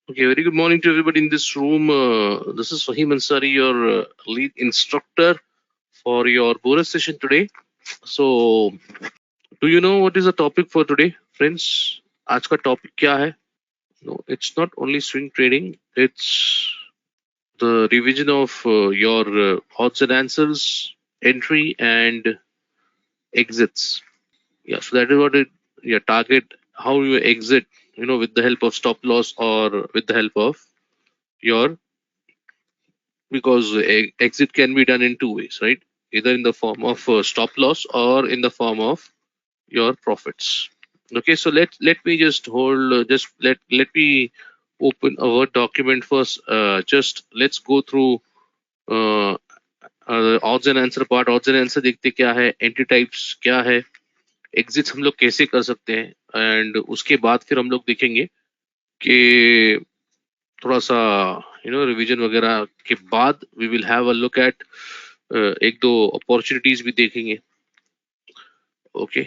Okay, very good morning to everybody in this room. This is Fahim Ansari, your lead instructor for your bonus session today. So, do you know what is the topic for today, friends? आज का topic क्या है? No, it's not only swing trading. It's the revision of your odds and answers, entry and exits. Yeah, so that is what your target. How you exit, with the help of stop loss or with the help of your because exit can be done in two ways, right? Either in the form of stop loss or in the form of your profits. Okay, so let me just hold. Just let me open a Word document first. Just let's go through uh, odds and answer part. Odds and answer देखते क्या है, entry types क्या है, exits हम लोग कैसे कर सकते हैं, एंड उसके बाद फिर हम लोग देखेंगे कि थोड़ा सा रिवीजन वगैरह के बाद we will have a look at एक दो अपॉर्चुनिटीज भी देखेंगे. ओके,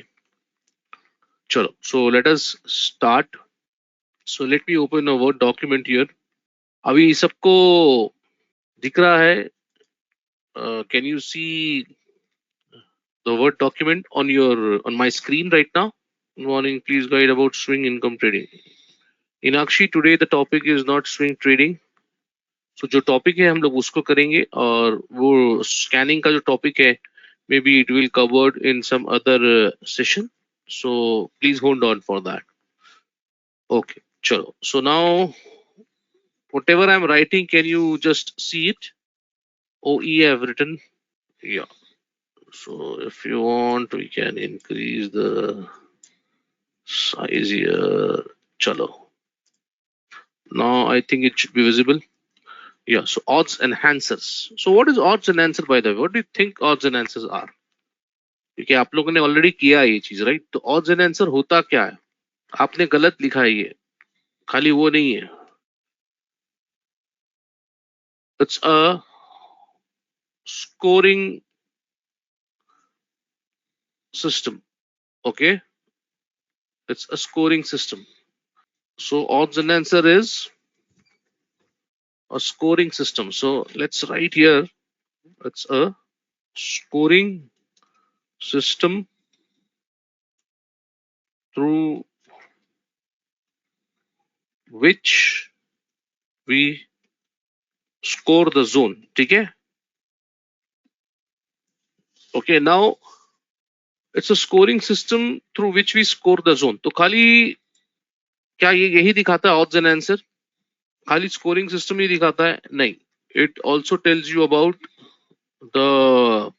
चलो, so let us start. So let me open a word document here. अभी सबको दिख रहा है? Can you see the word document on my screen right now? Good morning, please guide about swing income trading. Inakshi, today the topic is not swing trading. So जो topic है हम लोग उसको करेंगे, और वो स्कैनिंग का जो टॉपिक है maybe it will covered in some other session, so please hold on for that. Okay, chalo. So now whatever I'm writing, can you just see it? OE I've written. Yeah, so if you want we can increase the size here. Chalo, now I think it should be visible. Yeah, so odds enhancers. So what is odds enhancer, by the way? What do you think odds enhancers are? क्योंकि आप लोगों ने already किया है ये चीज, right? तो odds and answer होता क्या है? आपने गलत लिखा है, ये खाली वो नहीं है. It's a scoring system. Okay, it's a scoring system. So odds and answer is a scoring system. So let's write here, it's a scoring system through which we score the zone. ठीक है? Okay, now it's a scoring system through which we score the zone. तो खाली क्या ये यही दिखाता है odds and answer? खाली स्कोरिंग सिस्टम ही दिखाता है? नहीं, it also tells you about the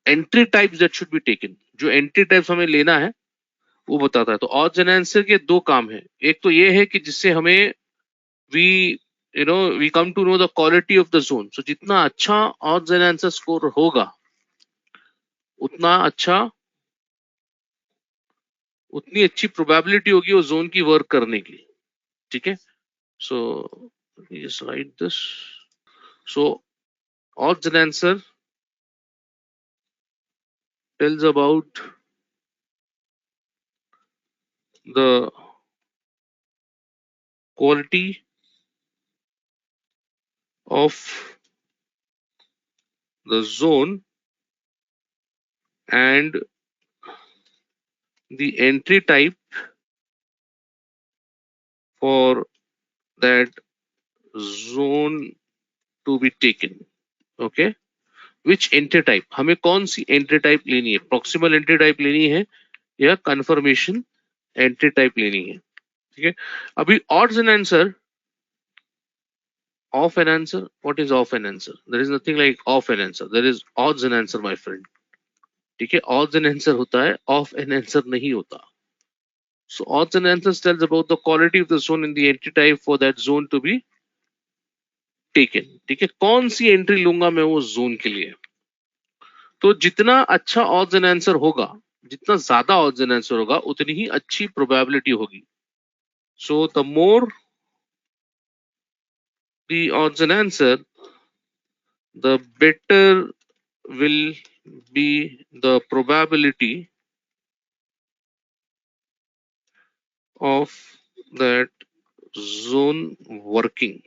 entry types that should be taken. जो एंट्री टाइप्स हमें लेना है वो बताता है. तो ऑड्स एंड आंसर के दो काम है. एक तो ये है कि जिससे हमें we we come to know the quality of the zone. So जितना अच्छा ऑड्स एंड आंसर स्कोर होगा उतना अच्छा, उतनी अच्छी प्रोबेबिलिटी होगी वो जोन की वर्क करने की. ठीक है? So just right this. So odds and answer tells about the quality of the zone and the entry type for that zone to be taken. Okay, which entry type, हमें कौन सी entry type लेनी है? Proximal entry type लेनी है या confirmation entry type लेनी है? ठीक है? अभी odds and answer, off and answer. What is off and answer? There is nothing like off and answer. There is odds and answer, my friend. ठीक है? odds and answer होता है, off and answer नहीं होता. So odds and answers tells about the quality of the zone in the entry type for that zone to be taken. ठीक है? कौन सी entry लूंगा मैं वो जोन के लिए? तो जितना अच्छा ऑड्स एंड आंसर होगा, जितना ज्यादा ऑड्स एंड आंसर होगा उतनी ही अच्छी प्रोबेबिलिटी होगी. So the more the odds and answer, the better will be the probability of that zone working.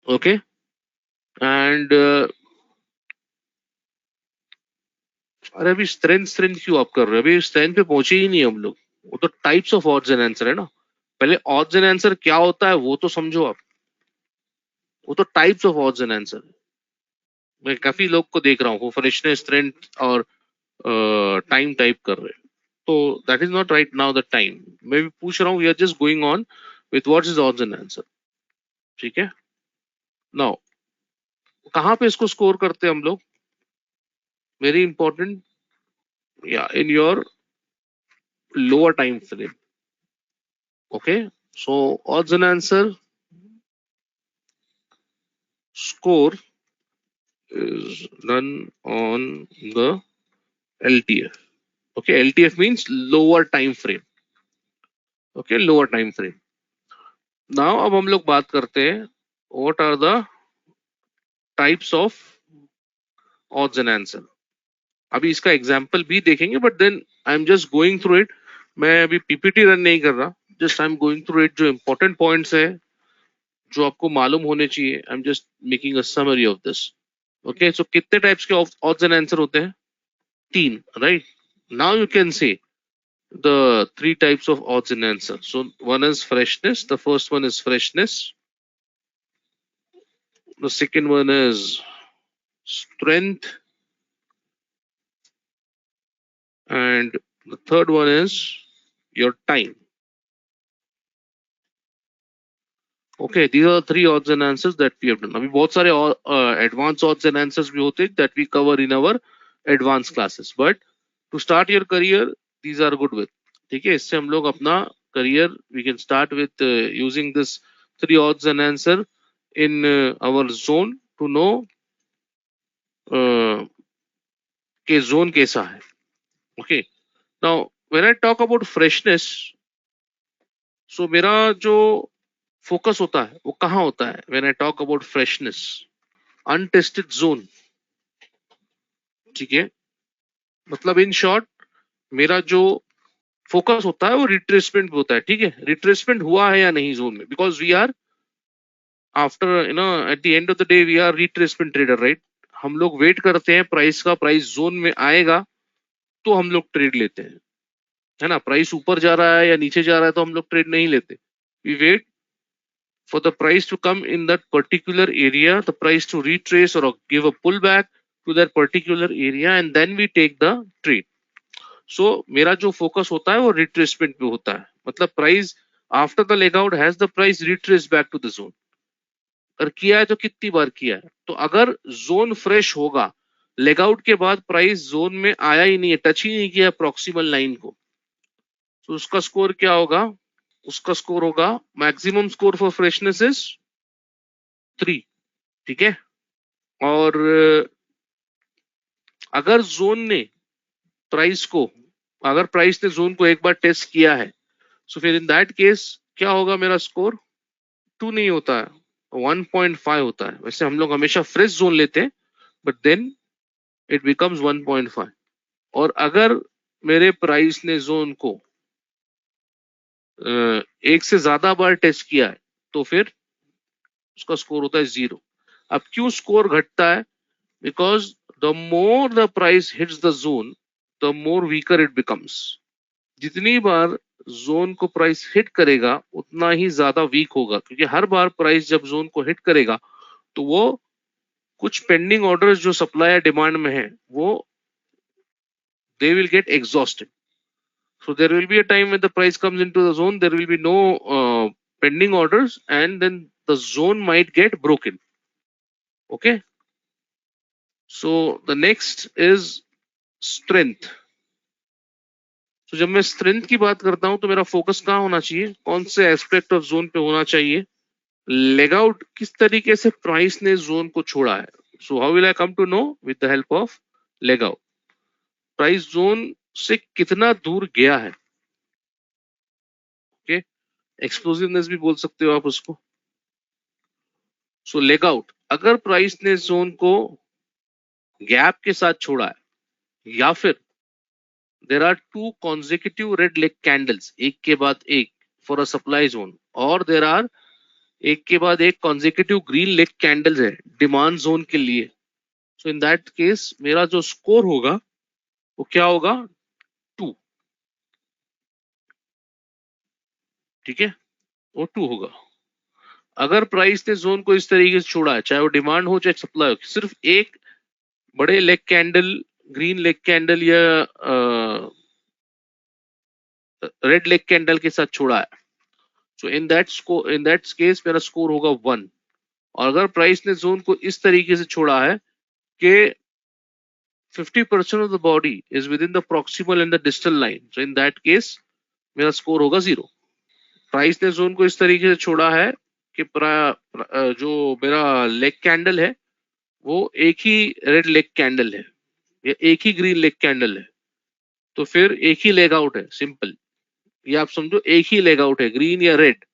Okay, and अरे अभी स्ट्रेंथ क्यों आप कर रहे हो? अभी स्ट्रेंथ पे पहुंचे ही नहीं हम लोग. वो तो types of odds and answer है ना. पहले ऑड्स एंड आंसर क्या होता है वो तो समझो आप. वो तो types of odds and answer. मैं काफी लोग को देख रहा हूँ वो फ्रेशनेस, स्ट्रेंथ और टाइम टाइप कर रहे हैं. तो that is not right now the time. मैं भी पूछ रहा हूँ, we are just going on with what is odds and answer. ठीक है. नाउ कहाँ पे इसको स्कोर करते हैं हम लोग? Very important. या in your lower time frame. Okay. So odds and answer score is done on the LTF. Okay, LTF means lower time frame. Okay, lower time frame. Now अब हम लोग बात करते हैं what are the types of odds and answer. अभी इसका example भी देखेंगे but then I am just going through it. मैं अभी पीपीटी रन नहीं कर रहा, just I am going through it. जो इंपॉर्टेंट पॉइंट्स है जो आपको मालूम होने चाहिए, I am just making a summary of this. Okay. So कितने टाइप्स के ऑड्स एंड आंसर होते हैं? 3, right. Now you can say the 3 types of odds and answer. So one is freshness. The first one is freshness. The second one is strength, and the third one is your time. Okay, these are the 3 odds and answers that we have done. अभी बहुत सारे advanced odds and answers भी होते हैं that we cover in our advanced classes. But to start your career, these are good with. ठीक है. इससे हम लोग अपना career we can start with using this 3 odds and answer in our zone to know के zone कैसा है. Okay. Now when I talk about freshness, so मेरा जो फोकस होता है वो कहाँ होता है? When I talk about freshness, untested zone. ठीक है. मतलब इन शॉर्ट मेरा जो फोकस होता है वो रिट्रेसमेंट पे होता है. ठीक है. रिट्रेसमेंट हुआ है या नहीं जोन में, because we are after at the end of the day we are retracement trader, right. हम लोग वेट करते हैं प्राइस का, प्राइस जोन में आएगा तो हम लोग ट्रेड लेते हैं, है ना. प्राइस ऊपर जा रहा है या नीचे जा रहा है तो हम लोग ट्रेड नहीं लेते. We wait for the price to come in that particular area, the price to retrace or give a pullback to that particular area, and then we take the trade. So मेरा जो focus होता है वो retracement पे होता है. मतलब price after the leg out has the price retrace back to the zone. और किया है तो कितनी बार किया है? तो अगर जोन फ्रेश होगा, लेग आउट के बाद प्राइस जोन में आया ही नहीं है, टच ही नहीं किया प्रॉक्सिमल लाइन को, तो उसका स्कोर क्या होगा? उसका स्कोर होगा maximum score for freshness is 3. ठीक है. और अगर जोन ने प्राइस को, अगर प्राइस ने जोन को एक बार टेस्ट किया है, सो फिर इन दैट केस क्या होगा? मेरा स्कोर 2 नहीं होता है, 1.5 होता है. वैसे हम लोग हमेशा फ्रेश जोन लेते हैं बट देन इट बिकम्स 1.5. और अगर मेरे प्राइस ने जोन को एक से ज्यादा बार टेस्ट किया है तो फिर उसका स्कोर होता है 0. अब क्यों स्कोर घटता है? Because the more the price hits the zone, the more weaker it becomes. जितनी बार जोन को प्राइस हिट करेगा उतना ही ज्यादा वीक होगा, क्योंकि हर बार प्राइस जब जोन को हिट करेगा तो वो कुछ पेंडिंग ऑर्डर्स जो सप्लाई या डिमांड में है वो they will get exhausted. So there will be a time when the price comes into the zone, there will be no pending orders, and then the zone might get broken. Okay. So the next is strength. तो जब मैं strength की बात करता हूं तो मेरा focus कहाँ होना चाहिए? कौन से एस्पेक्ट ऑफ जोन पे होना चाहिए? लेग आउट किस तरीके से प्राइस ने जोन को छोड़ा है. So how will I come to know? With the help of leg out. Price zone से कितना दूर गया है. ओके. एक्सप्लोसिवनेस भी बोल सकते हो आप उसको. सो लेग आउट, अगर प्राइस ने जोन को गैप के साथ छोड़ा है या फिर there are 2 consecutive red leg candles, एक के बाद एक, फॉर अ सप्लाई जोन, और देर आर एक के बाद एक कॉन्जिक्यूटिव ग्रीन लेग कैंडल्स है डिमांड जोन के लिए। सो इन दैट केस मेरा जो स्कोर होगा वो क्या होगा, 2। ठीक है, वो 2 होगा। अगर प्राइस ने जोन को इस तरीके से छोड़ा है, चाहे वो डिमांड हो चाहे सप्लाई हो, सिर्फ एक बड़े leg candle, green leg candle या रेड लेग कैंडल के साथ छोड़ा है, सो इन दैट केस मेरा स्कोर होगा 1। और अगर प्राइस ने जोन को इस तरीके से छोड़ा है कि 50% of the body is within the proximal and the distal line, so in that case मेरा स्कोर होगा 0। प्राइस ने जोन को इस तरीके से छोड़ा है कि जो मेरा लेग कैंडल है वो एक ही रेड लेग कैंडल है या एक ही ग्रीन लेग कैंडल है, तो फिर एक ही लेग आउट है, सिंपल। ये आप समझो, एक ही लेग आउट है, ग्रीन या red.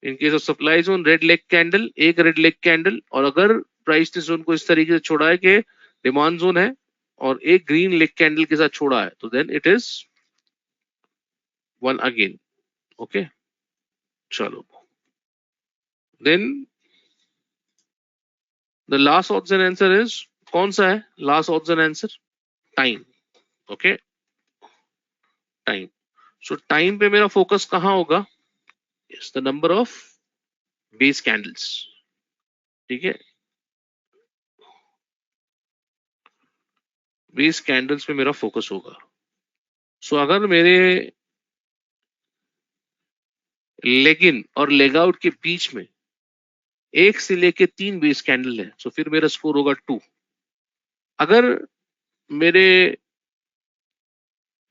In case of supply zone red leg candle, एक रेड लेग कैंडल, और अगर प्राइस ने जोन को इस तरीके से छोड़ा है कि डिमांड जोन है और एक ग्रीन लेग कैंडल के साथ छोड़ा है, तो then it is 1 again. Okay, चलो then the last option answer is, कौन सा है last option answer? Time. Okay, time. So time पे मेरा फोकस कहां होगा? Is the number of base candles. ठीक है, बेस कैंडल्स पे मेरा फोकस होगा। सो अगर मेरे लेग इन और लेग आउट के बीच में 1 से लेके 3 बेस कैंडल है, तो फिर मेरा स्कोर होगा 2। अगर मेरे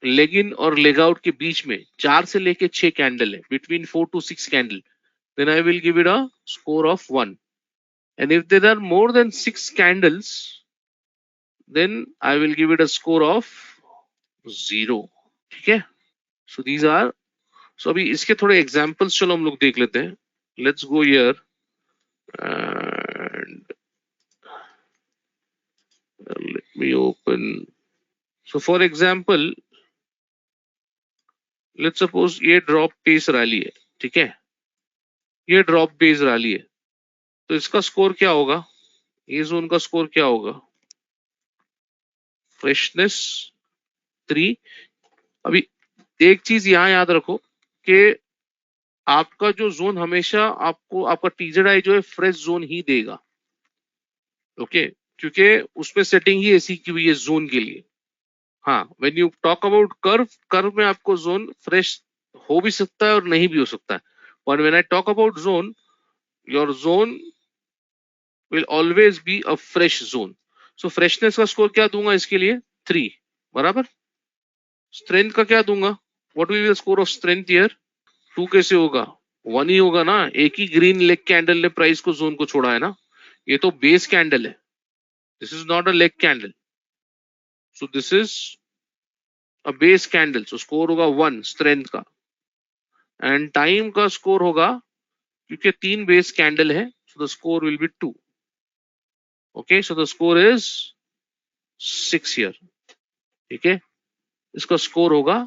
लेग इन और लेग आउट के बीच में 4 से लेके 6 कैंडल है, between 4 to 6 candle, then I will give it a score of 1. And if there are more than 6 candles, then I will give it a score of 0. ठीक है, so these are, so अभी इसके थोड़े examples चलो हम लोग देख लेते हैं। Let's go here and let me open. So for example, let's suppose ये ड्रॉप बेस रैली है, ठीक है, ये ड्रॉप बेस रैली है, तो इसका स्कोर क्या होगा? ये जोन का स्कोर क्या होगा? फ्रेशनेस 3। अभी एक चीज यहां याद रखो कि आपका जो जोन हमेशा आपको आपका टीजेड जो है फ्रेश जोन ही देगा। ओके, क्योंकि उसमें सेटिंग ही ऐसी की हुई है जोन के लिए। हाँ, when you talk about curve, curve में आपको जोन फ्रेश हो भी सकता है और नहीं भी हो सकता है, but when I talk about zone, your zone will always be a fresh zone. So freshness का स्कोर क्या दूंगा इसके लिए? 3 बराबर। स्ट्रेंथ का क्या दूंगा? What will be the score of strength here? 2 कैसे होगा? 1 ही होगा ना, एक ही ग्रीन लेग कैंडल ने प्राइस को जोन को छोड़ा है ना, ये तो बेस कैंडल है, this is not a leg candle, so this is a base candle, so score होगा 1 स्ट्रेंथ का। एंड टाइम का स्कोर होगा, क्योंकि 3 बेस कैंडल है, so the score will be 2। Okay, so the score is 6 here. ठीक है, इसका score होगा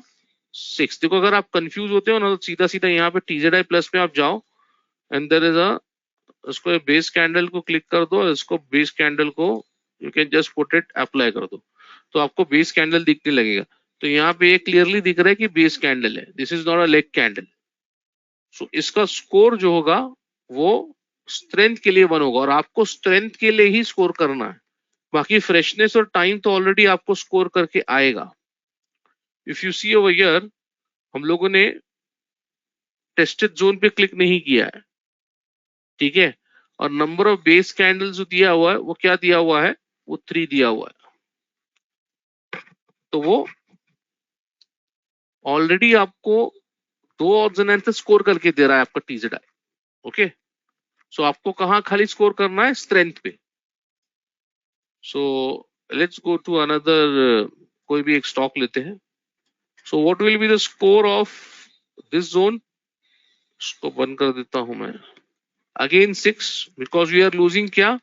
6। देखो, अगर आप कंफ्यूज होते हो ना, तो सीधा सीधा यहाँ पे TZI प्लस में आप जाओ एंड देयर इज अ, इसको बेस कैंडल को क्लिक कर दो, इसको बेस कैंडल को you can just put it apply कर दो, तो आपको बेस कैंडल दिखने लगेगा। तो यहाँ पे क्लियरली दिख रहा है कि बेस कैंडल है, this is not a leg candle. So इसका स्कोर जो होगा वो स्ट्रेंथ के लिए 1 होगा, और आपको स्ट्रेंथ के लिए ही स्कोर करना है, बाकी फ्रेशनेस और टाइम तो ऑलरेडी आपको स्कोर करके आएगा। If you see over here, हम लोगों ने टेस्टेड जोन पे क्लिक नहीं किया है, ठीक है, और नंबर ऑफ बेस कैंडल जो दिया हुआ है वो क्या दिया हुआ है? वो 3 दिया हुआ है, तो वो ऑलरेडी आपको 2 ऑप्शन आंसर स्कोर करके दे रहा है आपका TZI। ओके, सो आपको कहां खाली स्कोर करना है? स्ट्रेंथ पे। So let's go to another, कोई भी एक स्टॉक लेते हैं। So what will be the score of this zone? इसको बंद कर देता हूं मैं। Again 6, because we are losing क्या,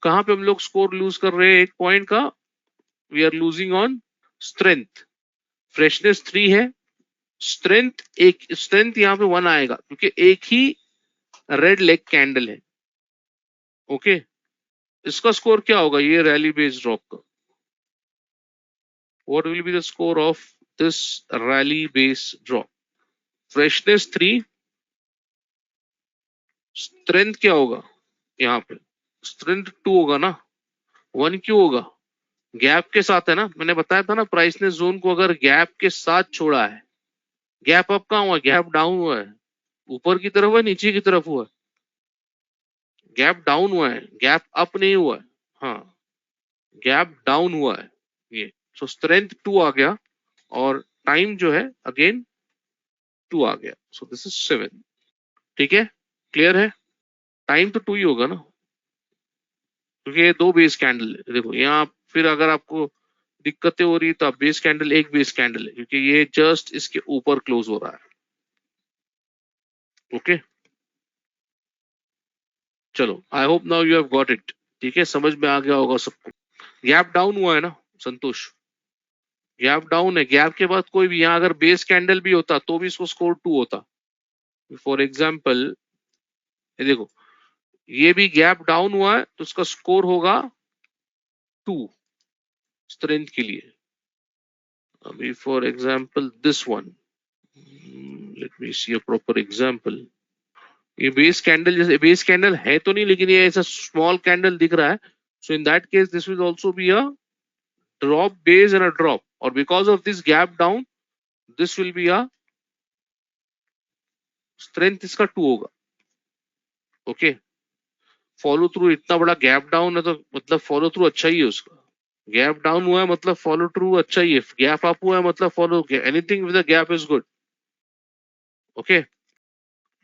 कहां पे हम लोग स्कोर लूज कर रहे हैं? 1 पॉइंट का we are losing on strength. Freshness 3 है, स्ट्रेंथ यहाँ पे 1 आएगा क्योंकि एक ही रेड लेग कैंडल है। ओके, इसका स्कोर क्या होगा ये रैली बेस्ड ड्रॉप का? What will be the score of this rally based drop? Freshness 3, strength क्या होगा यहाँ पे? स्ट्रेंथ 2 होगा ना, 1 क्यों होगा? गैप के साथ है ना, मैंने बताया था ना प्राइस ने जोन को अगर गैप के साथ छोड़ा है। गैप अप कहाँ हुआ? गैप डाउन हुआ है। ऊपर की तरफ है, नीचे की तरफ हुआ है? गैप डाउन हुआ है, गैप अप नहीं हुआ है। हाँ, गैप डाउन हुआ है ये। सो स्ट्रेंथ 2 आ गया और टाइम जो है अगेन 2 आ गया। So this is 7। ठीक है, क्लियर है? टाइम तो 2 ही होगा ना, क्योंकि ये 2 बेस कैंडल है। देखो यहाँ फिर अगर आपको दिक्कतें हो रही तो आप बेस कैंडल, एक बेस कैंडल है क्योंकि ये जस्ट इसके ऊपर क्लोज हो रहा है। ओके, चलो, I hope now you have got it. ठीक है, समझ में आ गया होगा सबको। गैप डाउन हुआ है ना संतोष? गैप डाउन है, गैप के बाद कोई भी यहाँ अगर बेस कैंडल भी होता तो भी इसको स्कोर 2 होता। फॉर एग्जाम्पल ये देखो, ये भी गैप डाउन हुआ है तो उसका स्कोर होगा 2 स्ट्रेंथ के लिए। अभी for example this one, let me see a proper example. ये बेस कैंडल, जैसे बेस कैंडल है तो नहीं, लेकिन ये ऐसा स्मॉल कैंडल दिख रहा है। So in that case this will also be a drop base and a drop, और because of this gap down this will be a strength, इसका 2 होगा। ओके, फॉलो थ्रू, इतना बड़ा गैप डाउन है तो मतलब फॉलो थ्रू अच्छा ही है उसका। गैप डाउन हुआ है मतलब फॉलो थ्रू अच्छा ही है। गैप अप हुआ है मतलब follow, anything with a gap is good. Okay,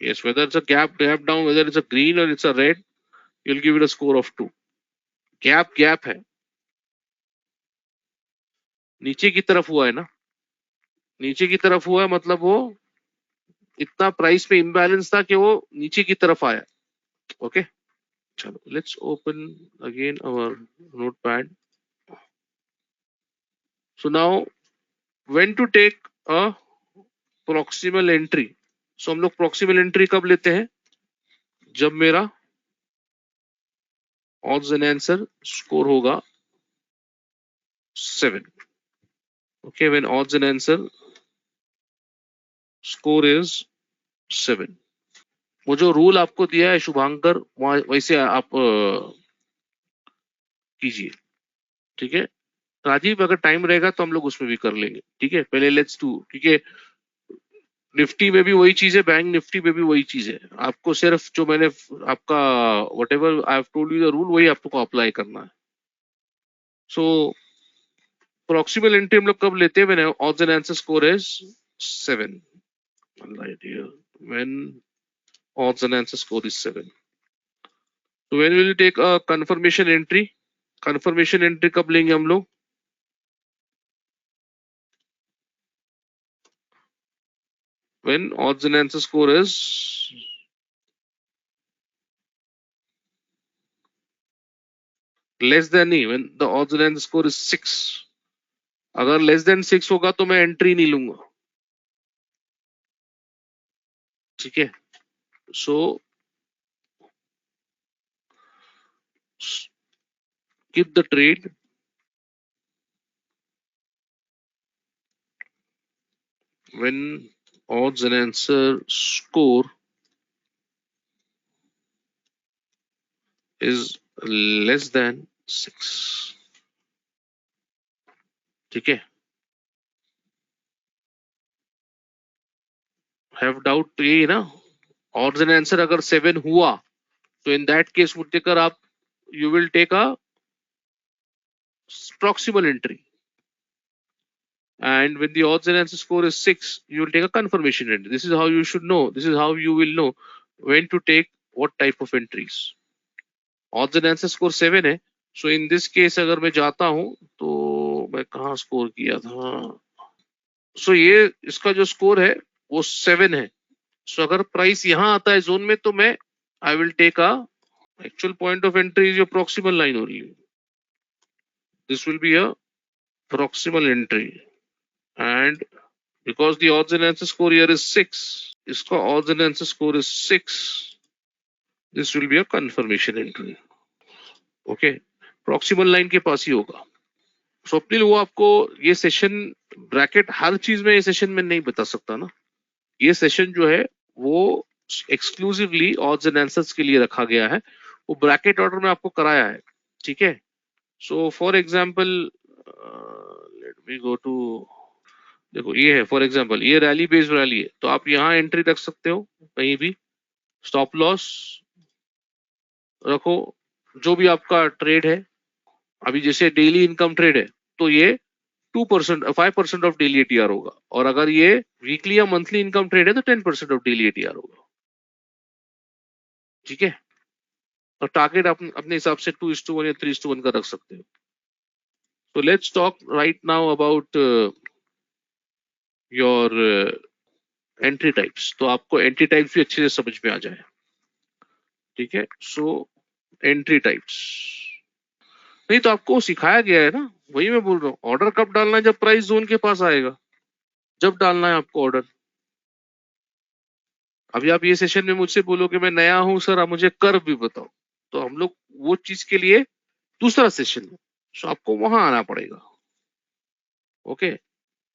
yes, whether it's a gap down, whether it's a green or it's a red, you'll give it a score of 2. Gap है, नीचे की तरफ हुआ है ना, नीचे की तरफ हुआ है मतलब वो इतना प्राइस में इम्बैलेंस था कि वो नीचे की तरफ आया। ओके, चलो let's open again our notepad. So now when to take a proximal entry. So हम लोग प्रॉक्सिमल एंट्री कब लेते हैं? जब मेरा ऑड्स एंड आंसर स्कोर होगा 7। Okay, when odds and answer score is 7। वो जो रूल आपको दिया है शुभांकर, वैसे आप कीजिए। ठीक है राजीव, अगर टाइम रहेगा तो हम लोग उसमें भी कर लेंगे। ठीक है, पहले लेट्स डू, क्योंकि निफ्टी में भी वही चीज है, बैंक निफ्टी में भी वही चीज है। आपको सिर्फ जो मैंने आपका what ever I have told you the rule, वही आपको अप्लाई करना है। सो प्रॉक्सिमल एंट्री हम लोग कब लेते हैं? When odds and answer score is 7। When odds and answer score is 7. So when will you take a confirmation entry? Confirmation entry कब लेंगे हम लोग? When odds and answer score is less than नहीं, when the odds and answer score is 6. अगर less than 6 होगा तो मैं entry नहीं लूंगा। ठीक है, सो keep the trade when odds and answer score is less than 6। ठीक है, हैव डाउट तो यही ना, ऑड्स एंड आंसर अगर 7 हुआ तो इन दैट केस मुट्टेकर आप you will take a proximal entry, and when the odds and answer score is 6 you will take a confirmation entry. This is how you should know, this is how you will know when to take what type of entries. odds and answer score 7 है, so in this case अगर मैं जाता हूं तो मैं कहाँ score किया था? so ये इसका जो स्कोर है वो 7 है। so अगर प्राइस यहाँ आता है जोन में तो मैं I will take a actual point of entry जो प्रॉक्सिमल लाइन हो रही है, this will be a proximal entry, and because the odds and answer score here is 6. इसका odds and answer score is 6. This will be a confirmation entry. Okay, proximal line के पास ही होगा. स्वप्निल, वो आपको ये session bracket हर चीज में ये session में नहीं बता सकता ना. ये सेशन जो है वो एक्सक्लूसिवली ऑड्स एंड आंसर्स के लिए रखा गया है. वो ब्रैकेट ऑर्डर में आपको कराया है. ठीक है. So for example let me go to, देखो ये है फॉर एग्जांपल, ये रैली बेस्ड रैली है, तो आप यहाँ एंट्री रख सकते हो कहीं भी. स्टॉप लॉस रखो जो भी आपका ट्रेड है. अभी जैसे डेली इनकम ट्रेड है तो ये 2% 5% ऑफ डेली एटीआर होगा, और अगर ये वीकली या मंथली इनकम ट्रेड है तो 10% ऑफ डेली एटीआर होगा. ठीक है. तो टारगेट आप अपने हिसाब से 2:1 या 3:1 का रख सकते हो. तो let's talk right now about your entry types. तो आपको एंट्री टाइप्स भी अच्छे से समझ में आ जाए. ठीक है. सो एंट्री टाइप्स नहीं तो आपको सिखाया गया है ना, वही मैं बोल रहा हूँ. ऑर्डर कब डालना है? जब प्राइस जोन के पास आएगा, जब डालना है आपको ऑर्डर. अभी आप ये सेशन में मुझसे बोलो कि मैं नया हूं सर, आप मुझे कर्व भी बताओ, तो हम लोग वो चीज के लिए दूसरा सेशन है. सो आपको वहां आना पड़ेगा. ओके.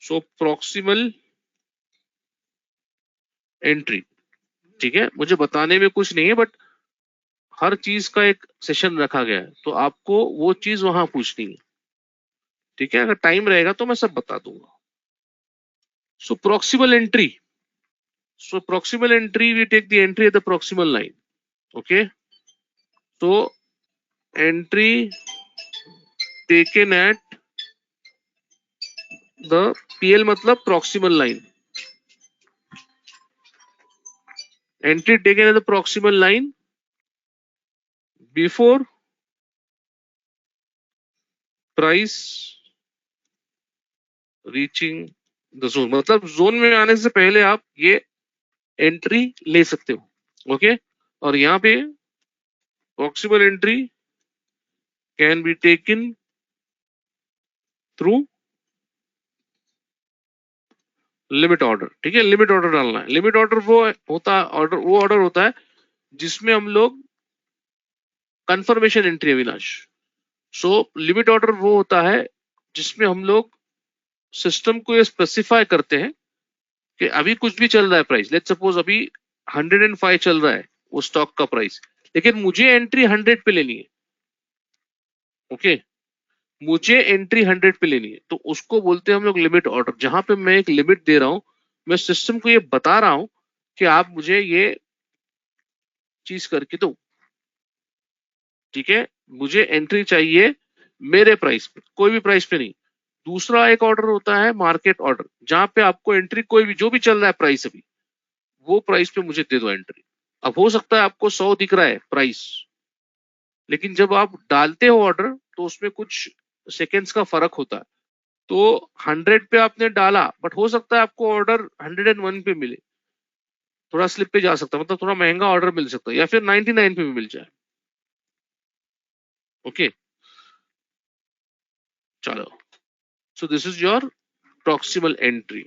सो प्रॉक्सिमल एंट्री, ठीक है, मुझे बताने में कुछ नहीं है, बट हर चीज का एक सेशन रखा गया है, तो आपको वो चीज वहां पूछनी है. ठीक है. अगर टाइम रहेगा तो मैं सब बता दूंगा. So proximal entry. So proximal entry, we take the entry at the proximal line. Okay. So entry taken at the PL मतलब proximal line. Entry taken at the proximal line before price reaching the zone. मतलब zone में आने से पहले आप ये entry ले सकते हो. ओके. और यहाँ पे proximal entry can be taken through limit order. ठीक है. लिमिट ऑर्डर डालना है. लिमिट ऑर्डर वो ऑर्डर होता है जिसमें हम लोग confirmation entry. Avinash, so limit order वो होता है जिसमें हम लोग सिस्टम को ये स्पेसिफाई करते हैं कि अभी कुछ भी चल रहा है प्राइस, लेट्स सपोज अभी 105 चल रहा है वो स्टॉक का प्राइस, लेकिन मुझे एंट्री 100 पे लेनी है. ओके. मुझे एंट्री 100 पे लेनी है, तो उसको बोलते हैं हम लोग लिमिट ऑर्डर. जहां पे मैं एक लिमिट दे रहा हूं, मैं सिस्टम को ये बता रहा हूं कि आप मुझे ये चीज करके दो. ठीक है. मुझे एंट्री चाहिए मेरे प्राइस पे, कोई भी प्राइस पे नहीं. दूसरा एक ऑर्डर होता है मार्केट ऑर्डर, जहां पे आपको एंट्री कोई भी जो भी चल रहा है प्राइस अभी, वो प्राइस पे मुझे दे दो एंट्री. अब हो सकता है आपको 100 दिख रहा है प्राइस, लेकिन जब आप डालते हो ऑर्डर तो उसमें कुछ सेकेंड्स का फर्क होता है. तो 100 पे आपने डाला, बट हो सकता है आपको ऑर्डर 101 पे मिले, थोड़ा स्लिप पे जा सकता है, मतलब थोड़ा महंगा ऑर्डर मिल सकता है, या फिर 99 पे भी मिल जाए. ओके. चलो. So this is your proximal entry.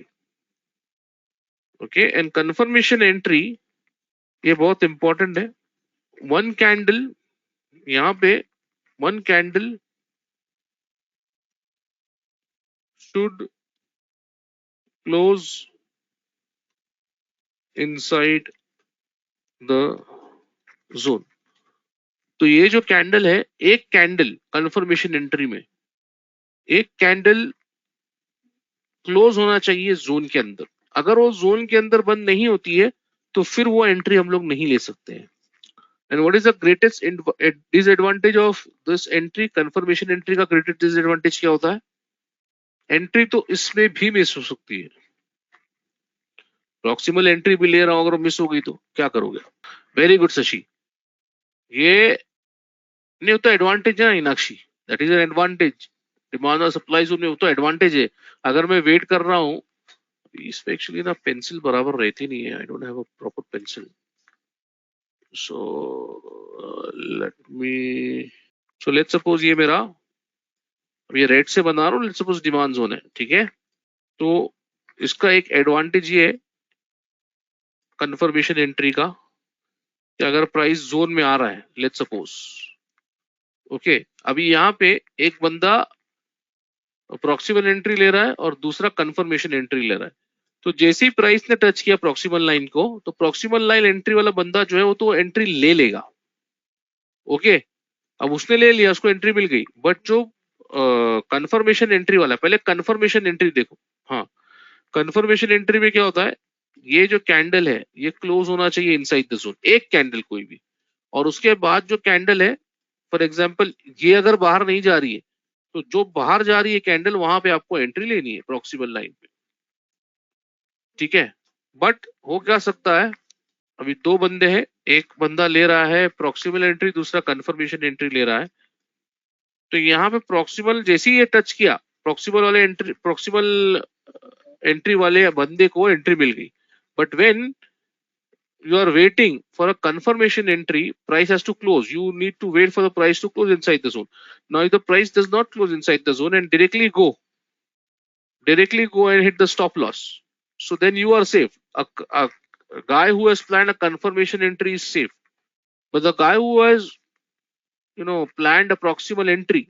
Okay. And confirmation entry ये बहुत इंपॉर्टेंट है. वन कैंडल, यहाँ पे one candle should close inside the zone. तो ये जो कैंडल है, एक कैंडल कंफर्मेशन एंट्री में एक कैंडल क्लोज होना चाहिए जोन के अंदर. अगर वो जोन के अंदर बंद नहीं होती है तो फिर वो एंट्री हम लोग नहीं ले सकते हैं. And what is the greatest disadvantage of this entry? Confirmation entry का ग्रेटेस्ट डिसएडवांटेज क्या होता है? एंट्री तो इसमें भी मिस हो सकती है. प्रॉक्सिमल एंट्री भी ले रहा हूं, अगर मिस हो गई तो क्या करोगे? Very good Shashi. ये नहीं होता एडवांटेज है ना Meenakshi, that is an advantage. Demand और सप्लाई जोन में वो तो एडवांटेज है. अगर मैं वेट कर रहा हूं, इसमें एक्चुअली ना पेंसिल बराबर रहती नहीं है. I don't have a proper pencil. So let me, so let's suppose ये मेरा, ये रेड से बना रहा हूँ, लेट्स सपोज डिमांड जोन है. ठीक है. तो इसका एक एडवांटेज ये है कंफर्मेशन एंट्री का कि अगर प्राइस जोन में आ रहा है, लेट्स सपोज, ओके, अभी यहाँ पे एक बंदा प्रॉक्सिमल एंट्री ले रहा है और दूसरा कंफर्मेशन एंट्री ले रहा है, तो जैसे ही प्राइस ने टच किया प्रॉक्सिमल लाइन को, तो प्रॉक्सिमल लाइन एंट्री वाला बंदा जो है वो तो एंट्री ले लेगा, ओके। अब उसने ले लिया, उसको एंट्री मिल गई, बट जो कंफर्मेशन एंट्री वाला, पहले कंफर्मेशन एंट्री देखो। हाँ, कंफर्मेशन एंट्री में क्या होता है, ये जो कैंडल है ये क्लोज होना चाहिए इनसाइड द जोन, एक कैंडल कोई भी, और उसके बाद जो कैंडल है, फॉर एग्जांपल ये अगर बाहर नहीं जा रही है, तो जो बाहर जा रही है कैंडल, वहां पे आपको एंट्री लेनी है प्रॉक्सिमल लाइन पे, ठीक है। बट हो क्या सकता है, अभी दो बंदे हैं, एक बंदा ले रहा है प्रॉक्सिमल एंट्री, दूसरा कंफर्मेशन एंट्री ले रहा है, तो यहाँ पे प्रॉक्सिमल जैसे ही ये टच किया, प्रॉक्सिमल एंट्री वाले बंदे को एंट्री मिल गई, but when you are waiting for a confirmation entry, price has to close, you need to wait for the price to close inside the zone. Now if the price does not close inside the zone and directly go and hit the stop loss, so then you are safe. A guy who has planned a confirmation entry is safe, but the guy who has planned a proximal entry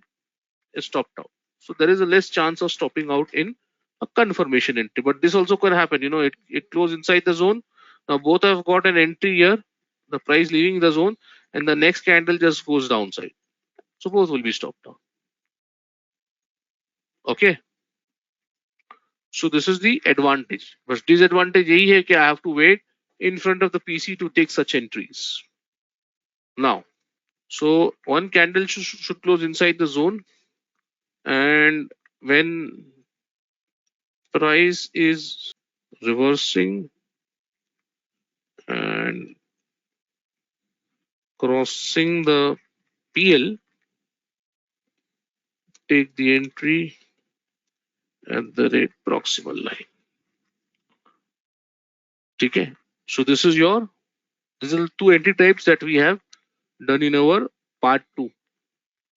is stopped out, so there is a less chance of stopping out in a confirmation entry. But this also can happen, it close inside the zone. Now both have got an entry here, the price leaving the zone, and the next candle just goes downside, so both will be stopped out. Okay, so this is the advantage, but disadvantage यही है कि I have to wait in front of the PC to take such entries. Now, so one candle should close inside the zone, and when price is reversing and crossing the PL, take the entry at the rate proximal line. ठीक है, so this is the two entry types that we have done in our part 2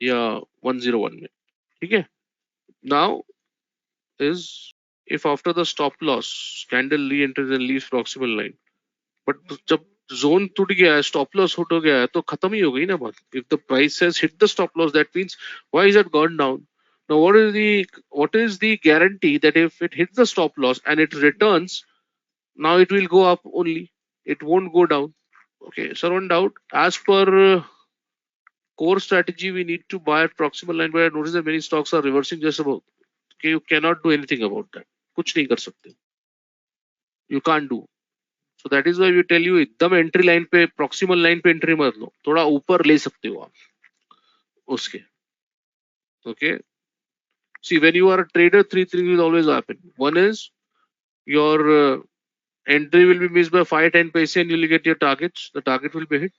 या 101 में, ठीक है। Now is if after the stop loss candle re-enters and leaves proximal line, but जब zone टूट गया है, स्टॉप लॉस हिट हो गया है, तो खत्म ही हो गई ना बात। If the price has hit the stop loss, that means why is it gone down. Now what is the guarantee that if it hits the stop loss and it returns, now it will go up only, it won't go down? Okay, so one doubt, as per core strategy, we need to buy at proximal line, but I notice that many stocks are reversing just about. Okay, you cannot do anything about that, कुछ नहीं कर सकते, you can't do. So that is why we tell you एकदम entry line पे, proximal line पे entry मत लो, थोड़ा ऊपर ले सकते हो आप उसके, okay. See, when you are a trader, three things will always happen. One is your entry will be missed by 5-10 paise and you will get your targets, the target will be hit,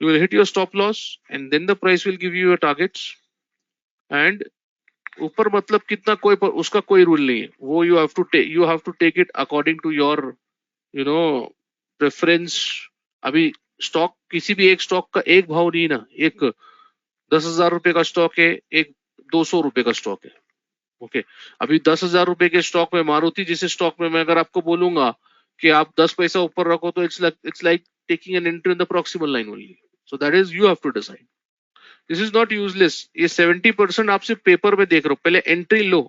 you will hit your stop loss, and then the price will give you your targets. And ऊपर मतलब कितना, कोई उसका कोई rule नहीं है, वो you have to take it according to your preference. अभी स्टॉक, किसी भी एक स्टॉक का एक भाव नहीं ना, एक 10,000 रुपए का स्टॉक है, एक 200 रुपए का स्टॉक है, ओके। अभी 10,000 रुपए के स्टॉक में, मारुति जैसे स्टॉक में, मैं अगर आपको बोलूंगा कि आप 10 पैसा ऊपर रखो, तो it's like taking an entry in the proximal line only, so that is you have to decide. This is not useless, ये 70% आप सिर्फ पेपर में देख रहे हो, पहले एंट्री लो।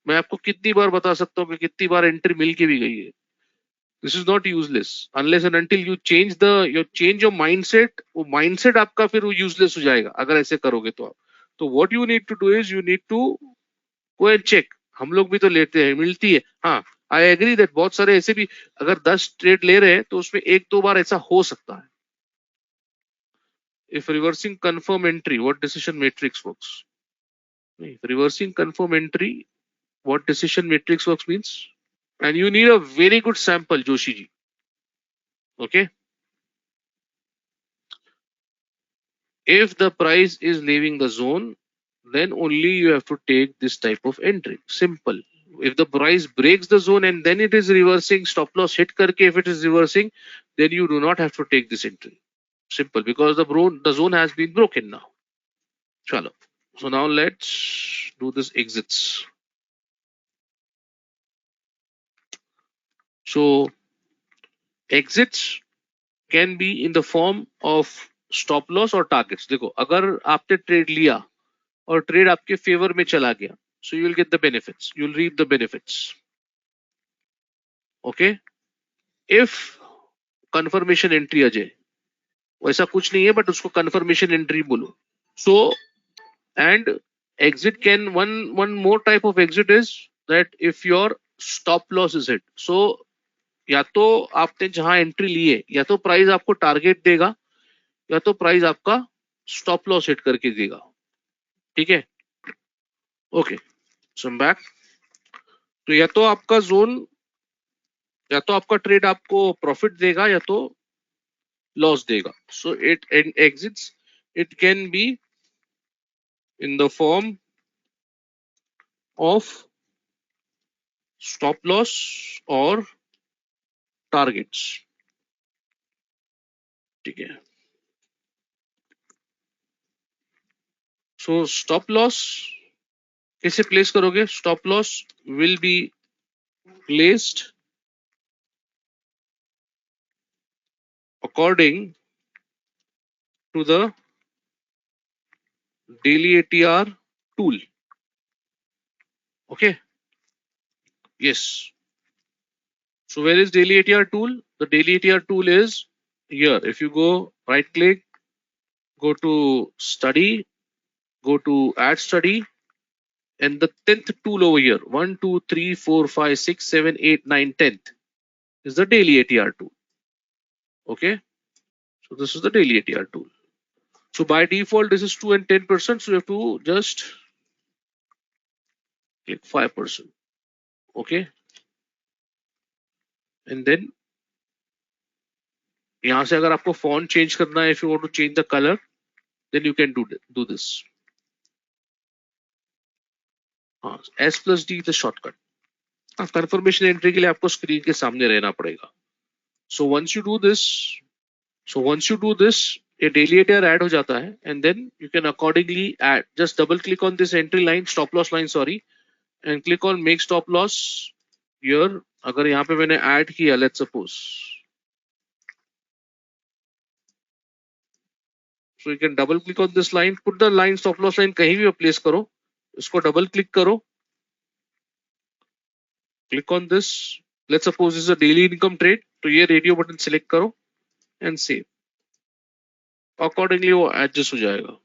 मैं आपको कितनी बार बता सकता हूँ कि कितनी बार एंट्री मिल के भी गई है। This is not useless unless and until you change your mindset. वो mindset आपका फिर वो useless हो जाएगा अगर ऐसे करोगे तो आप। तो what you need to do is you need to go and check. हम लोग भी तो लेते हैं, मिलती है, हाँ, I agree that बहुत सारे ऐसे भी, अगर 10 ट्रेड ले रहे हैं तो उसमें एक दो बार ऐसा हो सकता है। If reversing confirm entry, what decision matrix works? If reversing confirm entry, what decision matrix works means, and you need a very good sample, Joshi ji. Okay. If the price is leaving the zone, then only you have to take this type of entry. Simple. If the price breaks the zone and then it is reversing, stop loss hit karke, if it is reversing, then you do not have to take this entry. Simple, because the zone has been broken now. Chalo. So now let's do this exits. So exits can be in the form of stop loss or targets. देखो अगर आपने trade लिया और trade आपके favour में चला गया, so you will get the benefits, you will reap the benefits. Okay, if confirmation entry Ajay, वैसा कुछ नहीं है बट उसको confirmation entry बोलो. So and exit can one more type of exit is that if your stop loss is hit. So या तो आपने जहां एंट्री ली है या तो प्राइस आपको टारगेट देगा या तो प्राइस आपका स्टॉप लॉस हिट करके देगा. ठीक है, ओके, सो बैक. तो या तो आपका जोन, या तो आपका ट्रेड आपको प्रॉफिट देगा या तो लॉस देगा. So it exits, it can be in the form of stop loss और टारगेट्स. ठीक है, सो स्टॉप लॉस कैसे प्लेस करोगे? Stop loss will be placed according to the daily ATR tool. Okay, yes. So where is daily ATR tool? The daily ATR tool is here. If you go right click, go to study, go to add study, and the 10th tool over here, 1 2 3 4 5 6 7 8 9 10th is the daily ATR tool. Okay, so this is the daily ATR tool. So by default this is 2 and 10%, so you have to just click 5%. Okay, and then यहाँ से अगर आपको font change करना है, if you want to change the color, then you can do this. हाँ, S+D is the shortcut. Confirmation entry के लिए आपको स्क्रीन के सामने रहना पड़ेगा. So once you do this, a daily ATR add हो जाता है, and then you can accordingly add. Just double click on this entry line, stop loss line, sorry, and click on make stop loss here. अगर यहाँ पे मैंने add किया, let's suppose, so you can double click on this line, put the line stop loss line कहीं भी place करो, इसको double click करो, click on this. Let's suppose this is a daily income trade, तो ये radio button select करो and save. Accordingly वो adjust हो जाएगा.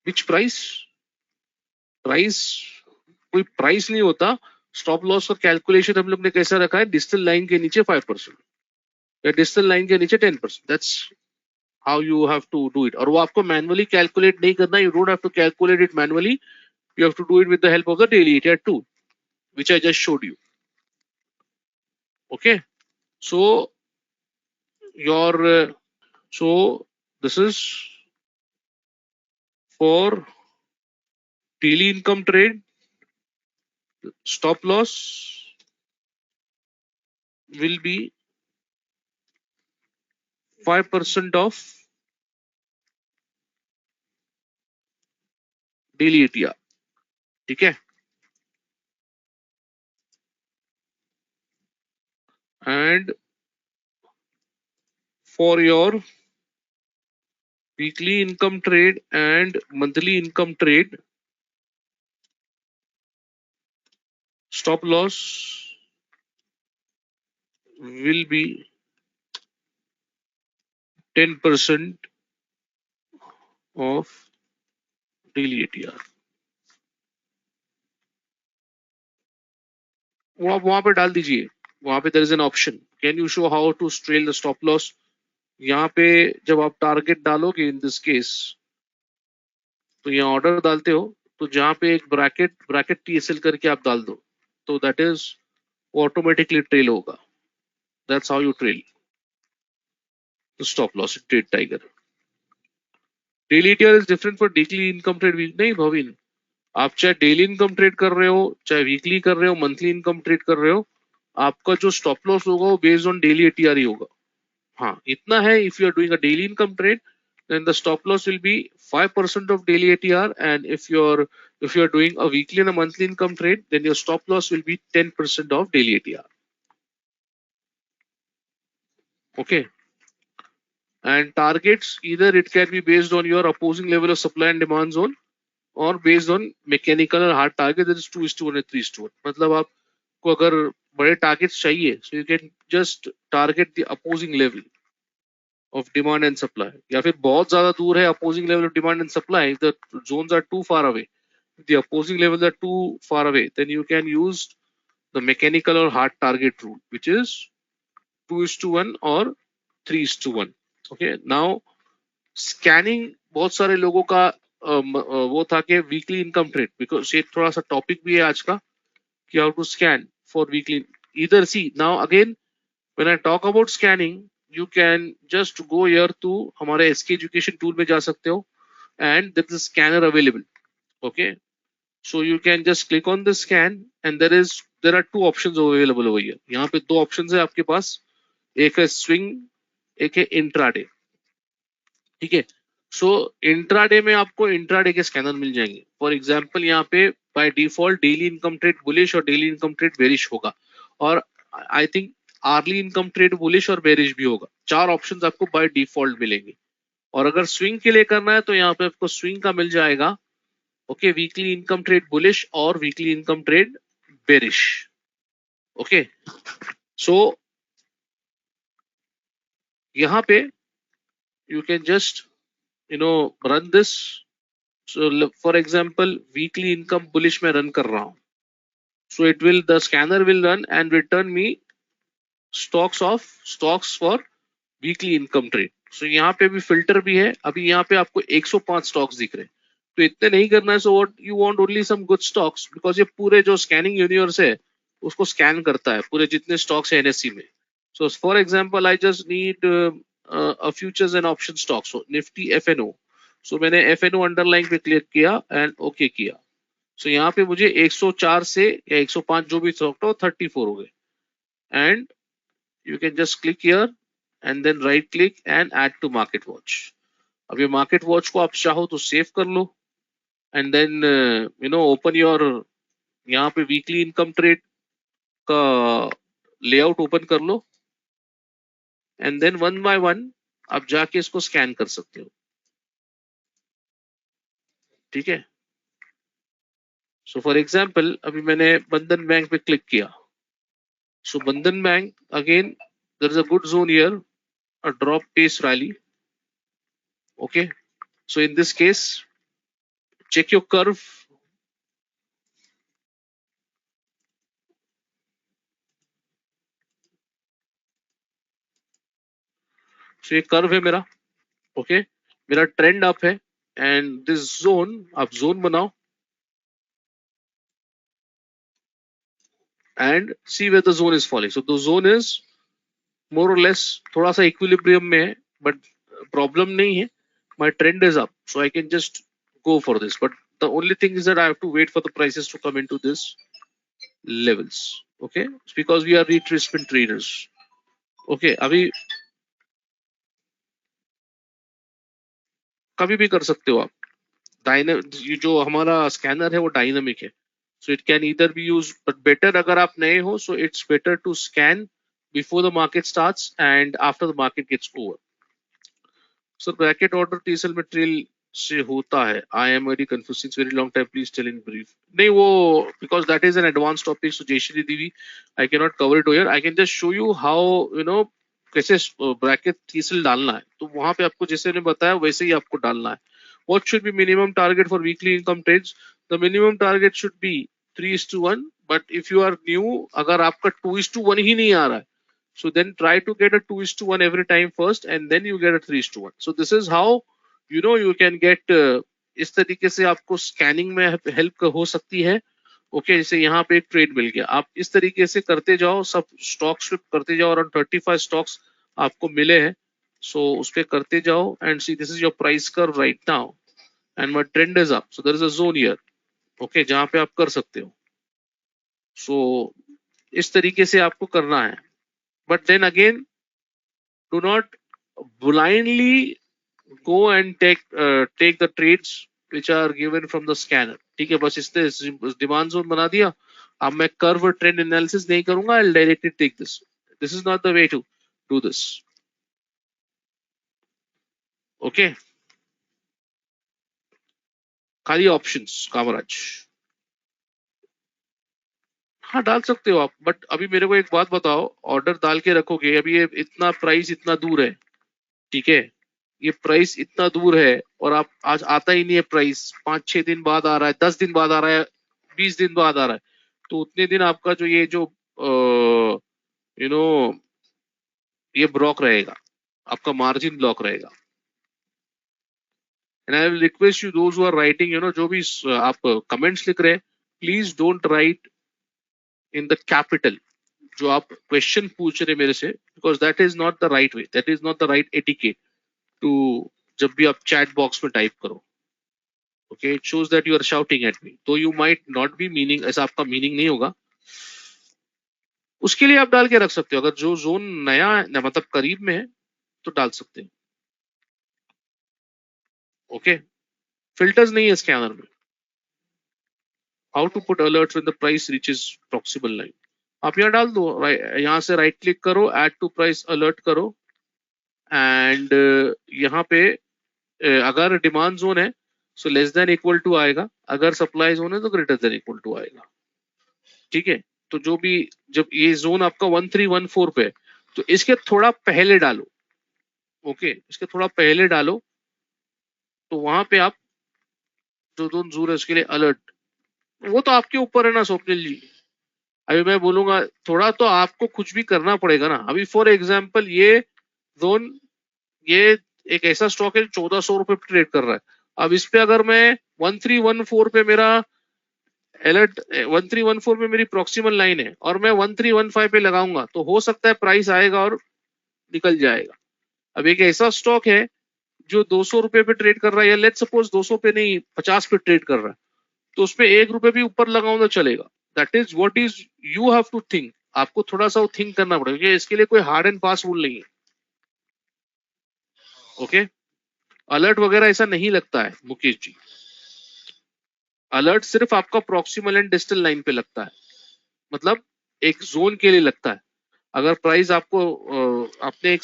Which price? प्राइस कोई प्राइस नहीं होता. स्टॉप लॉस का कैलकुलेशन हम लोग ने कैसा रखा है? डिजिटल लाइन के नीचे 5% या डिजिटल लाइन के नीचे 10%. That's how you have to do it. और वो आपको मैनुअली कैलकुलेट नहीं करना. You don't have to calculate it manually. You have to do it with the help of the daily ATR tool, which I just showed you. Okay, so this is for daily income trade. Stop loss will be 5% of daily ATR. ठीक है, and for your weekly income trade and monthly income trade, stop loss will be 10% of daily ATR. वो आप वहां पे डाल दीजिए. वहां पे there is an option. Can you show how to trail the stop loss? यहाँ पे जब आप टारगेट डालोगे इन दिस केस, तो यहाँ ऑर्डर डालते हो तो जहाँ पे एक ब्रैकेट TSL करके आप डाल दो, तो दैट इज ऑटोमेटिकली ट्रेल होगा. That's how you trail the stop loss in trade tiger. Daily ATR is different for daily income trade. Week नहीं भविन, आप चाहे डेली इनकम ट्रेड कर रहे हो, चाहे वीकली कर रहे हो, मंथली इनकम ट्रेड कर रहे हो, आपका जो स्टॉप लॉस होगा वो बेस्ड ऑन डेली ATR ही होगा. हाँ, इतना है. If you are doing a daily income trade, then the stop loss will be 5% of daily ATR, and if your If you are doing a weekly and a monthly income trade, then your stop loss will be 10% of daily ATR. Okay. And targets, either it can be based on your opposing level of supply and demand zone or based on mechanical or hard target, that is 2:1 and 3:1. मतलब आपको अगर बड़े targets चाहिए, so you can just target the opposing level of demand and supply. या फिर बहुत ज़्यादा दूर है opposing level of demand and supply, if the zones are too far away, if the opposing levels are too far away, then you can use the mechanical or hard target rule, which is 2:1 or 3:1. Okay, now scanning बहुत सारे लोगों का वो था कि weekly income trade, because ये थोड़ा सा टॉपिक भी है आज का कि how to scan for weekly. इधर see now again when I talk about scanning, you can just go here to हमारे एसके एजुकेशन टूल में जा सकते हो and there is a scanner available. Okay, so you can just click on the scan and there are two options available over here. यहाँ पे दो options है आपके पास, एक है स्विंग, एक है इंट्राडे. ठीक है, सो इंट्राडे में आपको इंट्राडे के स्कैनर मिल जाएंगे. फॉर एग्जांपल यहाँ पे by default daily income trade bullish और डेली इनकम ट्रेड बेरिश होगा, और I think early income trade bullish और बेरिश भी होगा. चार ऑप्शंस आपको बाय डिफॉल्ट मिलेंगे. और अगर स्विंग के लिए करना है तो यहाँ पे आपको स्विंग का मिल जाएगा. Okay, weekly income trade bullish और weekly income trade bearish. Okay, so यहाँ पे you can just run this. So for example, weekly income bullish में run कर रहा हूँ, so the scanner will run and return me stocks for weekly income trade. So यहाँ पे भी filter भी है. अभी यहाँ पे आपको 105 stocks दिख रहे हैं, तो इतने नहीं करना है. So what you want only some good stocks, because ये पूरे जो scanning universe है उसको scan करता है, पूरे जितने stocks है NSE में. So for example, I just need a futures and option stocks, so Nifty FNO. सो मैंने FNO अंडरलाइन पे क्लिक किया एंड ओके किया. सो यहाँ पे मुझे 104 से या 105 जो भी स्टॉक हो 34 हो गए. And you can just click here and then right click and add to market watch. अब ये मार्केट वॉच को आप चाहो तो सेव कर लो एंड देन ओपन योर, यहाँ पे वीकली इनकम ट्रेड का लेआउट ओपन कर लो and then one by one आप जाके इसको स्कैन कर सकते हो. ठीक है, सो फॉर एग्जाम्पल अभी मैंने बंधन बैंक पे क्लिक किया. So Bandhan bank again there is a good zone here, a drop pace rally. Okay, so in this case check your curve. So ये कर्व है मेरा. ओके, मेरा ट्रेंड अप है एंड दिस जोन, आप zone बनाओ and see where the zone is falling. So the zone is more और less थोड़ा सा इक्विलिब्रियम में है, बट प्रॉब्लम नहीं है. My trend is up, so I can just go for this, but the only thing is that I have to wait for the prices to come into this levels. Okay, it's because we are retracement traders. Okay, अभी कभी भी कर सकते हो आप. जो हमारा scanner है वो डायनामिक है, so it can either be use, but better अगर आप नए हो so it's better to scan before the market starts and after the market gets over. Sir bracket order TSL में ट्रेल से होता है. I am very confuse since very long time, please tell in brief. नहीं वो because that is an advance topic, so Jayshree दीदी I can not cover it here. I can just show you how कैसे bracket TSL डालना है. तो वहां पे आपको जैसे मैंने बताया वैसे ही आपको डालना है. What should be minimum target for weekly income trades? The minimum target should be 3:1. But if you are new, अगर आपका 2:1 ही नहीं आ रहा है, so then try to get a 2:1 every time first, and then you get a 3:1. So this is how you can get. इस तरीके से आपको scanning में हेल्प हो सकती है. ओके, जैसे यहाँ पे एक ट्रेड मिल गया, आप इस तरीके से करते जाओ, सब स्टॉक स्विप करते जाओ. अराउंड 35 स्टॉक्स आपको मिले हैं, so उस पे करते जाओ and see this is your price curve right now and my trend is up, so there is a zone here. okay, जहां पे आप कर सकते हो. so इस तरीके से आपको करना है, but then again do not blindly go and take the trades which are given from the scanner. ठीक है, बस इसने डिमांड जोन बना दिया। अब मैं कर्व ट्रेंड एनालिसिस नहीं करूंगा, I directly take this. This is not the way to do this. Okay, खाली ऑप्शंस कामराज। हाँ डाल सकते हो आप, बट अभी मेरे को एक बात बताओ, ऑर्डर डाल के रखोगे, अभी ये इतना प्राइस इतना दूर है, ठीक है, ये प्राइस इतना दूर है और आप आज आता ही नहीं है प्राइस, 5-6 दिन बाद आ रहा है, 10 दिन बाद आ रहा है, 20 दिन बाद आ रहा है, तो उतने दिन आपका जो ये जो यू नो ये ब्लॉक रहेगा, आपका मार्जिन ब्लॉक रहेगा। And I will request you those who are writing, जो भी आप कमेंट्स लिख रहे हैं, please don't write in the capital जो आप क्वेश्चन पूछ रहे मेरे से, because that is not the right way, that is not the right etiquette to, जब भी आप चैट बॉक्स में टाइप करो। Okay, it shows that you are shouting at me, तो you might not be meaning, ऐसा आपका meaning नहीं होगा। उसके लिए आप डाल के रख सकते हो, अगर जो जोन नया है मतलब करीब में है तो डाल सकते हैं। ओके, फिल्टर्स नहीं है स्कैनर में। How to put alerts when the price reaches proximal line, आप यहाँ डाल दो, यहाँ से राइट क्लिक करो, ऐड टू प्राइस अलर्ट करो, एंड यहाँ पे अगर डिमांड जोन है so less than equal to आएगा, अगर सप्लाई जोन है तो ग्रेटर देन इक्वल टू आएगा। ठीक है, तो जो भी, जब ये जोन आपका 1314 पे, तो इसके थोड़ा पहले डालो। ओके, इसके थोड़ा पहले डालो, तो वहां पे आप जो जोन जरूर है उसके लिए अलर्ट, वो तो आपके ऊपर है ना स्वप्निल जी। अभी मैं बोलूंगा थोड़ा तो आपको कुछ भी करना पड़ेगा ना। अभी फॉर एग्जाम्पल ये जोन, ये एक ऐसा स्टॉक है 1400 रुपए ट्रेड कर रहा है, अब इस पे अगर मैं 1314 पे मेरा अलर्ट, 1314 पे मेरी प्रॉक्सिमल लाइन है और मैं 1315 पे लगाऊंगा, तो हो सकता है प्राइस आएगा और निकल जाएगा। अब एक ऐसा स्टॉक है जो 200 रुपए पे ट्रेड कर रहा है, या लेट सपोज 200 पे नहीं 50 पे ट्रेड कर रहा है, तो उसमें 1 रुपए भी ऊपर लगाऊं तो चलेगा। That is what is you have to think, आपको थोड़ा सा थिंक करना पड़ेगा, क्योंकि इसके लिए कोई हार्ड एंड फास्ट रूल नहीं है। ओके, अलर्ट वगैरह ऐसा नहीं लगता है मुकेश जी, अलर्ट सिर्फ आपका प्रॉक्सिमल एंड डिस्टल लाइन पे लगता है, मतलब एक जोन के लिए लगता है। अगर प्राइस आपको आपने एक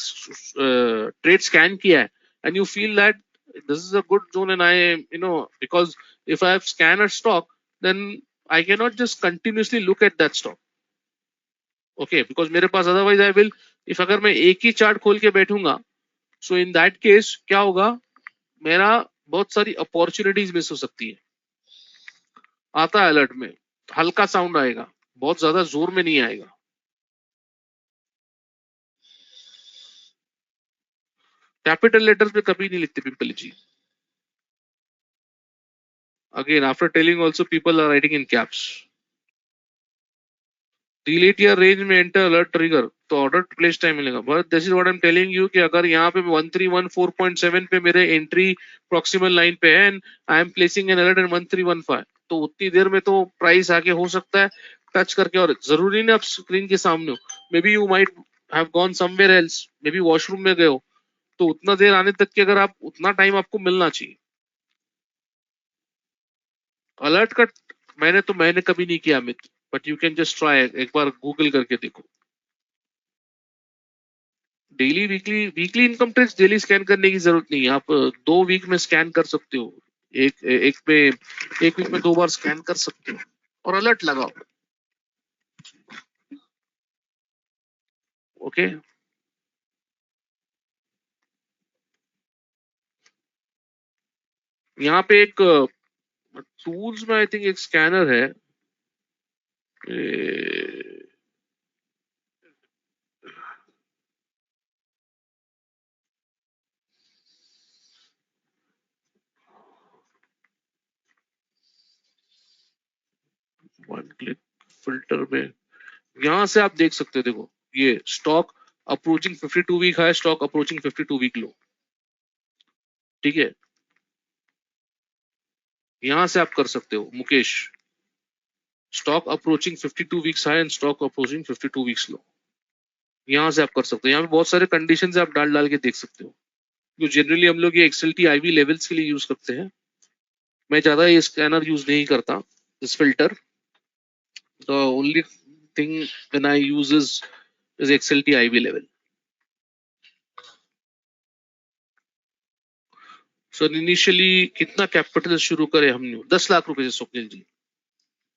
ट्रेड स्कैन किया है and you feel that this is a good zone, and I because if I have scan a stock, then I can not just continuously look at that stock. Okay, because मेरे पास otherwise I will, if अगर मैं एक ही chart खोल के बैठूंगा, सो in that case क्या होगा, मेरा बहुत सारी अपॉर्चुनिटीज मिस हो सकती है। आता है अलर्ट में, हल्का साउंड आएगा, बहुत ज्यादा जोर में नहीं आएगा। कैपिटल लेटर्स पे कभी नहीं लिखते पिंपल जी। Again after telling also people are writing in caps. Delete या रेंज में एंटर अलर्ट ट्रिगर, तो ऑर्डर प्लेस टाइम मिलेगा, but this is what I am telling you कि अगर यहाँ पे 1314.7 पे मेरे एंट्री प्रॉक्सिमल लाइन पे है and I am placing an alert इन 1315, तो उतनी देर में तो प्राइस आगे हो सकता है टच करके, और जरूरी नहीं आप स्क्रीन के सामने हो, may be you might have gone somewhere else, may be washroom में गए हो, तो उतना देर आने तक के अगर आप उतना टाइम आपको मिलना चाहिए। अलर्ट का मैंने कभी नहीं किया Amit, but you can just try, एक बार गूगल करके देखो। Daily weekly weekly income tax daily scan करने की जरूरत नहीं है, आप 2 वीक में स्कैन कर सकते हो, एक वीक में 2 बार स्कैन कर सकते हो और अलर्ट लगाओ। ओके, यहाँ पे एक टूल्स में आई थिंक एक स्कैनर है, वन क्लिक फिल्टर में, यहाँ से आप देख सकते हो, देखो ये stock approaching 52 week high, stock approaching 52 week low. ठीक है, यहां से आप कर सकते हो Mukesh, stock approaching 52 weeks high and stock approaching 52 weeks low, यहां से आप कर सकते हो। यहाँ पे बहुत सारे कंडीशंस आप डाल डाल के देख सकते हो, जो जनरली हम लोग ये एक्सएलटी आईवी लेवल्स के लिए यूज करते हैं। मैं ज्यादा ये स्कैनर यूज नहीं करता, this filter. The only thing when I use is XLT IB level. So initially कितना कैपिटल शुरू करे हमने? 10 लाख रुपए से स्वप्निल जी,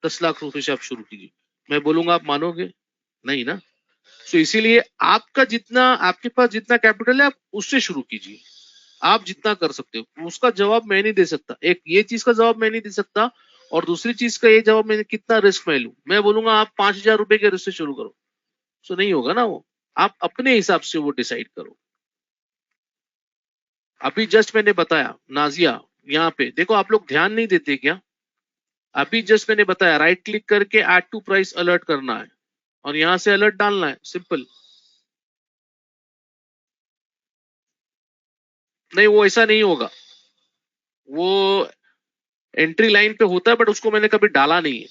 10 लाख रुपए से आप शुरू कीजिए. मैं बोलूंगा आप मानोगे नहीं ना? सो इसीलिए आपका जितना, आपके पास जितना कैपिटल है आप उससे शुरू कीजिए. आप जितना कर सकते हो उसका जवाब मैं नहीं दे सकता. एक ये चीज का जवाब मैं नहीं दे सकता, और दूसरी चीज का ये जवाब मैं कितना रिस्क मैं लूं. मैं बोलूंगा आप 5,000 रुपए के रिस्क से शुरू करो, सो नहीं होगा ना वो. आप अपने हिसाब से वो डिसाइड करो. अभी जस्ट मैंने बताया नाजिया, यहाँ पे देखो आप लोग ध्यान नहीं देते क्या? अभी जस्ट मैंने बताया राइट क्लिक करके ऐड टू प्राइस अलर्ट करना है और यहां से अलर्ट डालना है, सिंपल. नहीं वो ऐसा नहीं होगा, वो एंट्री लाइन पे होता है बट उसको मैंने कभी डाला नहीं है.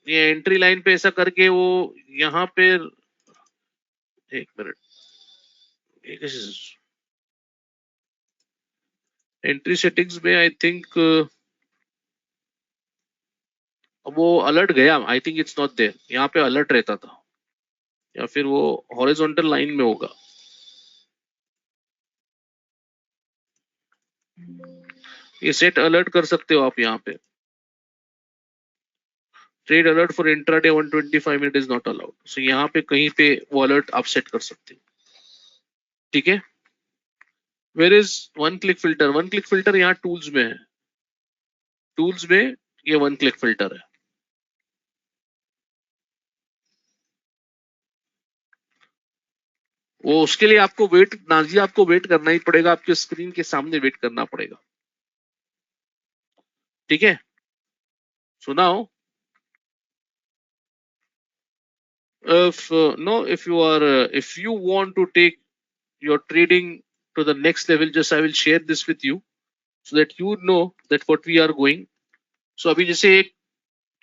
ये एंट्री लाइन पे ऐसा करके वो यहाँ पे, एक मिनट, एंट्री सेटिंग्स में आई थिंक वो अलर्ट गया. I think it's not there. यहाँ पे अलर्ट रहता था, या फिर वो हॉरिजॉन्टल लाइन में होगा. ये सेट अलर्ट कर सकते हो आप यहाँ पे. Trade alert for intraday 125 minute is not allowed. So यहाँ पे कहीं पे वो अलर्ट आप सेट कर सकते हो. ठीक है. Where is one click filter? One click filter यहाँ टूल्स में है. टूल्स में ये वन क्लिक फिल्टर है. वो उसके लिए आपको वेट, नाजिया आपको वेट करना ही पड़ेगा, आपके स्क्रीन के सामने वेट करना पड़ेगा. ठीक है, सुनाओ. If you want to take your trading to the next level, just I will share this with you so that you know that what we are going. So अभी जैसे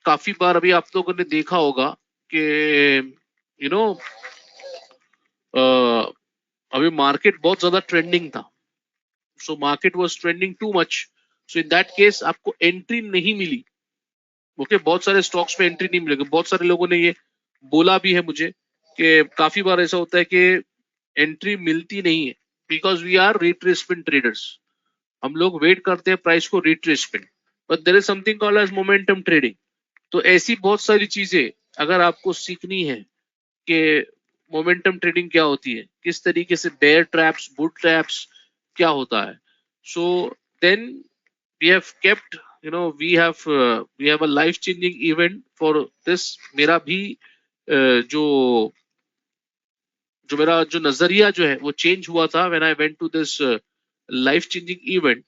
काफी बार अभी आप लोगों ने देखा होगा कि यू नो अभी मार्केट बहुत ज्यादा ट्रेंडिंग था. So market was trending too much. So in that case आपको एंट्री नहीं मिली. ओके, बहुत सारे स्टॉक्स में एंट्री नहीं मिलेगी. बहुत सारे लोगों ने ये बोला भी है मुझे कि काफी बार ऐसा होता है कि एंट्री मिलती नहीं है because we are retracement traders. हम लोग वेट करते हैं प्राइस को retracement, but there is something called as momentum trading. तो ऐसी बहुत सारी चीजें अगर आपको सीखनी है कि मोमेंटम ट्रेडिंग क्या होती है, किस तरीके से बेयर ट्रैप्स, बुल ट्रैप्स क्या होता है. So then we have kept, we have a life changing event for this. मेरा भी जो मेरा जो नजरिया जो है वो चेंज हुआ था when I went to this life changing event.